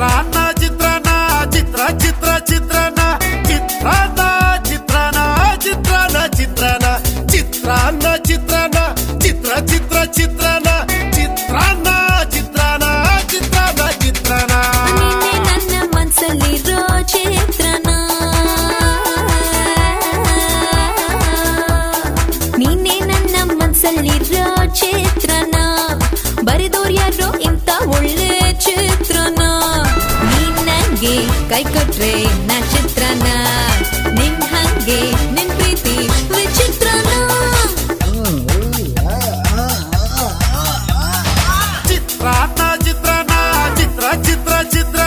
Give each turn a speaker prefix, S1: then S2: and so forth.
S1: ಚಿತ್ರಾನ್ನ ಚಿತ್ರಾನ್ನ ಚಿತ್ರ ಚಿತ್ರ ಚಿತ್ರಾನ್ನ ಚಿತ್ರಾನ್ನ ಚಿತ್ರಾನ್ನ ಚಿತ್ರಾನ್ನ ಚಿತ್ರಾನ್ನ ಚಿತ್ರಾನ್ನ ಚಿತ್ರಾನ್ನ ಚಿತ್ರ ಚಿತ್ರ ಚಿತ್ರಾನ್ನ ಚಿತ್ರಾನ್ನ ಚಿತ್ರಾನ್ನ ಚಿತ್ರಾನ್ನ ಚಿತ್ರಾನ್ನ
S2: ನನ್ನ ಮನಸ್ಸಲ್ಲಿರೋ ಚಿತ್ರನ ನೀನೇ ನನ್ನ ಮನಸ್ಸಲ್ಲಿರೋ ಚಿತ್ರನ ಬರೆದೋರ್ ಯಾರೋ ಇಂತ ಒಳ್ಳೆ ಚಿತ್ರನ ನೀನ್ ನಂಗೆ ಕೈ ಕೊಟ್ರೆ ನಾ ಚಿತ್ರನ ನಿನ್ ಹಂಗೆ ನಿನ್ ಪ್ರೀತಿ ವಿಚಿತ್ರನ
S1: ಚಿತ್ರಾನ್ನ ಚಿತ್ರಾನ್ನ ಚಿತ್ರ ಚಿತ್ರ ಚಿತ್ರ